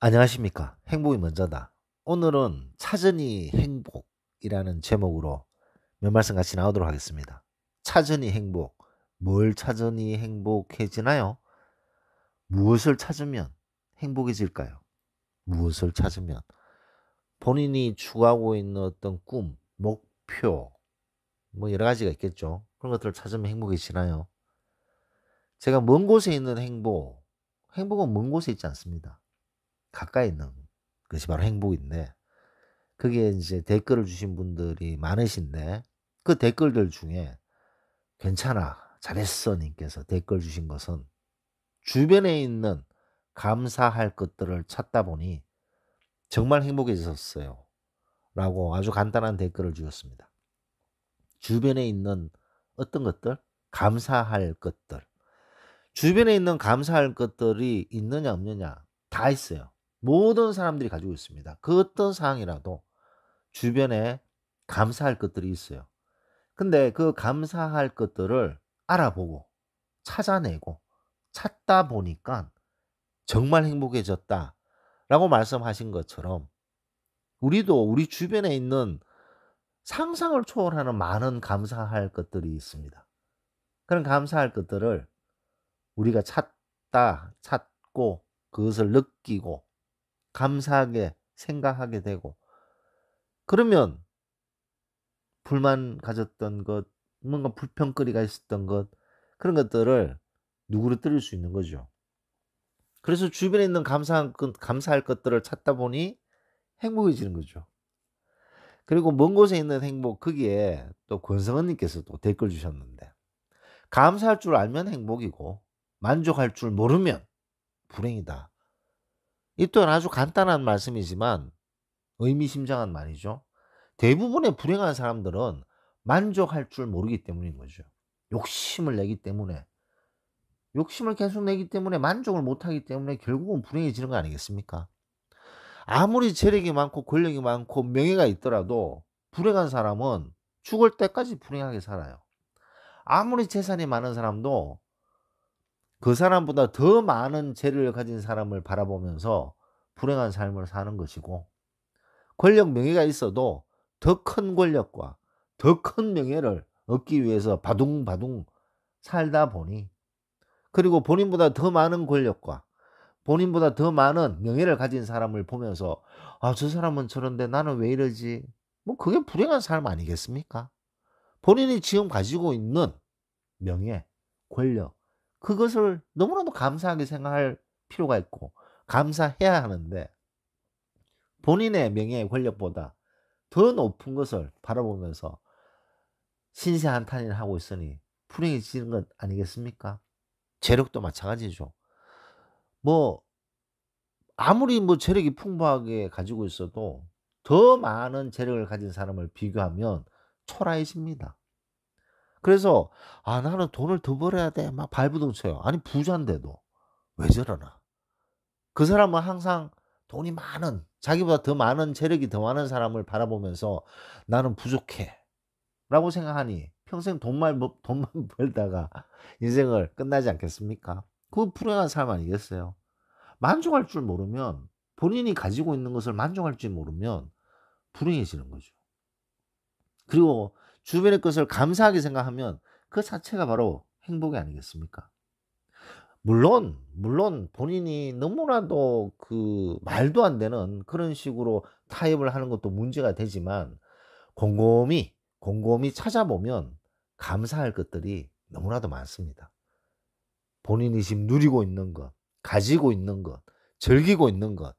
안녕하십니까. 행복이 먼저다. 오늘은 찾으니 행복이라는 제목으로 몇 말씀 같이 나오도록 하겠습니다. 찾으니 행복. 뭘 찾으니 행복해지나요? 무엇을 찾으면 행복해질까요? 무엇을 찾으면 본인이 추구하고 있는 어떤 꿈, 목표, 뭐 여러 가지가 있겠죠. 그런 것들을 찾으면 행복해지나요? 제가 먼 곳에 있는 행복은 먼 곳에 있지 않습니다. 가까이 있는 것이 바로 행복인데, 그게 이제 댓글을 주신 분들이 많으신데, 그 댓글들 중에 "괜찮아. 잘했어." 님께서 댓글 주신 것은 주변에 있는 감사할 것들을 찾다 보니 정말 행복해졌어요. 라고 아주 간단한 댓글을 주셨습니다. 주변에 있는 어떤 것들? 감사할 것들. 주변에 있는 감사할 것들이 있느냐 없느냐? 다 있어요. 모든 사람들이 가지고 있습니다. 그 어떤 상황이라도 주변에 감사할 것들이 있어요. 근데 그 감사할 것들을 알아보고 찾아내고 찾다 보니까 정말 행복해졌다라고 말씀하신 것처럼, 우리도 우리 주변에 있는 상상을 초월하는 많은 감사할 것들이 있습니다. 그런 감사할 것들을 우리가 찾고 그것을 느끼고 감사하게 생각하게 되고, 그러면 불만 가졌던 것, 뭔가 불평거리가 있었던 것, 그런 것들을 누그러뜨릴 수 있는 거죠. 그래서 주변에 있는 감사할 것들을 찾다 보니 행복해지는 거죠. 그리고 먼 곳에 있는 행복, 거기에 또 권성은 님께서 또 댓글 주셨는데, "감사할 줄 알면 행복이고 만족할 줄 모르면 불행이다." 이 또한 아주 간단한 말씀이지만 의미심장한 말이죠. 대부분의 불행한 사람들은 만족할 줄 모르기 때문인 거죠. 욕심을 내기 때문에, 욕심을 계속 내기 때문에 만족을 못하기 때문에 결국은 불행해지는 거 아니겠습니까? 아무리 재력이 많고 권력이 많고 명예가 있더라도 불행한 사람은 죽을 때까지 불행하게 살아요. 아무리 재산이 많은 사람도 그 사람보다 더 많은 재력을 가진 사람을 바라보면서 불행한 삶을 사는 것이고, 권력 명예가 있어도 더 큰 권력과 더 큰 명예를 얻기 위해서 바둥바둥 살다 보니, 그리고 본인보다 더 많은 권력과 본인보다 더 많은 명예를 가진 사람을 보면서 '아 저 사람은 저런데 나는 왜 이러지?' 뭐 그게 불행한 삶 아니겠습니까? 본인이 지금 가지고 있는 명예, 권력, 그것을 너무나도 감사하게 생각할 필요가 있고 감사해야 하는데, 본인의 명예, 권력보다 더 높은 것을 바라보면서 신세한탄을 하고 있으니 불행해지는 것 아니겠습니까? 재력도 마찬가지죠. 뭐 아무리 뭐 재력이 풍부하게 가지고 있어도 더 많은 재력을 가진 사람을 비교하면 초라해집니다. 그래서 '아 나는 돈을 더 벌어야 돼.' 막 발버둥쳐요. 아니 부잔데도. 왜 저러나? 그 사람은 항상 돈이 많은, 자기보다 더 많은, 재력이 더 많은 사람을 바라보면서 '나는 부족해.'라고 생각하니 평생 돈만 벌다가 인생을 끝나지 않겠습니까? 그 불행한 삶 아니겠어요? 만족할 줄 모르면, 본인이 가지고 있는 것을 만족할 줄 모르면 불행해지는 거죠. 그리고 주변의 것을 감사하게 생각하면 그 자체가 바로 행복이 아니겠습니까? 물론 본인이 너무나도 그 말도 안 되는 그런 식으로 타협을 하는 것도 문제가 되지만, 곰곰이 찾아보면 감사할 것들이 너무나도 많습니다. 본인이 지금 누리고 있는 것, 가지고 있는 것, 즐기고 있는 것,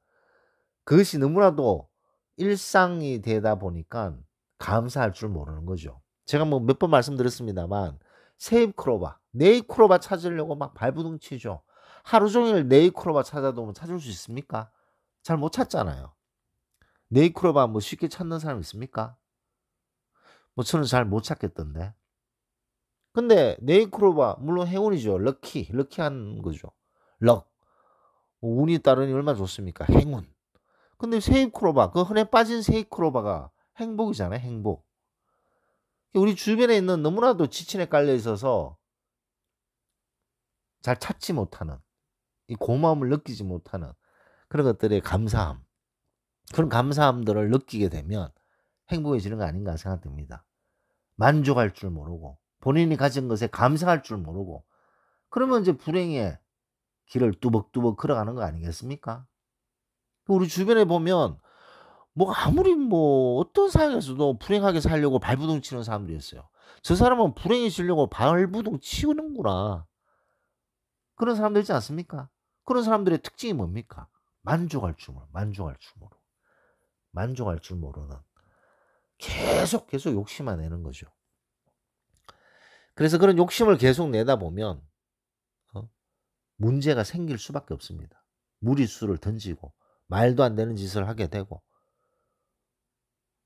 그것이 너무나도 일상이 되다 보니까 감사할 줄 모르는 거죠. 제가 뭐 몇 번 말씀드렸습니다만 세입크로바, 네잎크로바 찾으려고 막 발버둥 치죠. 하루 종일 네잎크로바 찾아도 뭐 찾을 수 있습니까? 잘 못 찾잖아요. 네잎크로바 뭐 쉽게 찾는 사람 있습니까? 뭐 저는 잘 못 찾겠던데. 근데 네잎크로바 물론 행운이죠. 럭키한 거죠. 럭. 뭐 운이 따르니 얼마나 좋습니까? 행운. 근데 세잎크로바, 그 흔해 빠진 세잎크로바가 행복이잖아요, 행복. 우리 주변에 있는 너무나도 지천에 깔려 있어서 잘 찾지 못하는, 이 고마움을 느끼지 못하는 그런 것들에 감사함. 그런 감사함들을 느끼게 되면 행복해지는 거 아닌가 생각됩니다. 만족할 줄 모르고 본인이 가진 것에 감사할 줄 모르고 그러면 이제 불행의 길을 뚜벅뚜벅 걸어가는 거 아니겠습니까? 우리 주변에 보면 뭐 아무리 뭐 어떤 상황에서도 불행하게 살려고 발버둥 치는 사람들이 있어요. '저 사람은 불행해지려고 발버둥 치는구나.' 그런 사람들 있지 않습니까? 그런 사람들의 특징이 뭡니까? 만족할 줄 모르고 만족할 줄 모르는 계속 욕심만 내는 거죠. 그래서 그런 욕심을 계속 내다 보면 어 문제가 생길 수밖에 없습니다. 무리수를 던지고 말도 안 되는 짓을 하게 되고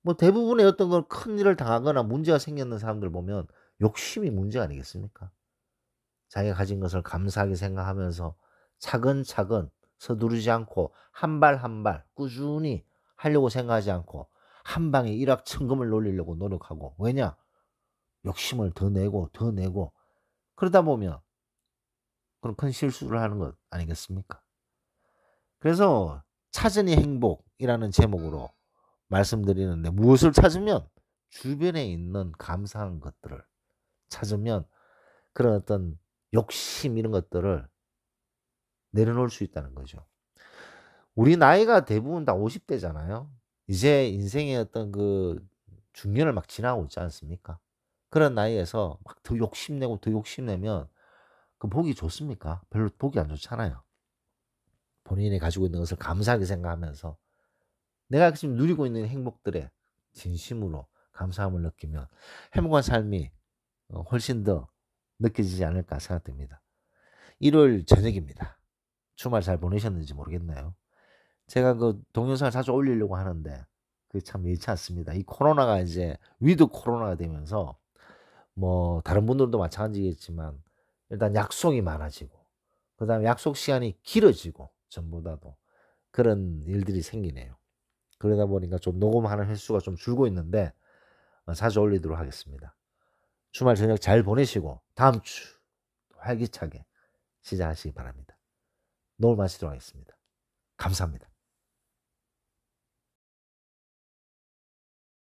뭐 대부분의 어떤 걸 큰일을 당하거나 문제가 생겼는 사람들 보면 욕심이 문제 아니겠습니까? 자기가 가진 것을 감사하게 생각하면서 차근차근 서두르지 않고 한 발 한 발 꾸준히 하려고 생각하지 않고 한 방에 일확천금을 노리려고 노력하고 왜냐? 욕심을 더 내고 더 내고 그러다 보면 그런 큰 실수를 하는 것 아니겠습니까? 그래서 "찾으니 행복"이라는 제목으로 말씀드리는데 무엇을 찾으면 주변에 있는 감사한 것들을 찾으면 그런 어떤 욕심 이런 것들을 내려놓을 수 있다는 거죠. 우리 나이가 대부분 다 50 대잖아요. 이제 인생의 어떤 그 중년을 막 지나고 있지 않습니까? 그런 나이에서 막 더 욕심내고 더 욕심내면 그 보기 좋습니까? 별로 보기 안 좋잖아요. 본인이 가지고 있는 것을 감사하게 생각하면서 내가 지금 누리고 있는 행복들에 진심으로 감사함을 느끼면 행복한 삶이 훨씬 더 느껴지지 않을까 생각됩니다. 일요일 저녁입니다. 주말 잘 보내셨는지 모르겠네요. 제가 그 동영상을 자주 올리려고 하는데 그게 참 여의치 않습니다. 이 코로나가 이제 위드 코로나가 되면서 뭐 다른 분들도 마찬가지겠지만 일단 약속이 많아지고 그다음에 약속 시간이 길어지고 전보다도 그런 일들이 생기네요. 그러다 보니까 좀 녹음하는 횟수가 좀 줄고 있는데 자주 올리도록 하겠습니다. 주말 저녁 잘 보내시고 다음 주 활기차게 시작하시기 바랍니다. 노을 마치도록 하겠습니다. 감사합니다.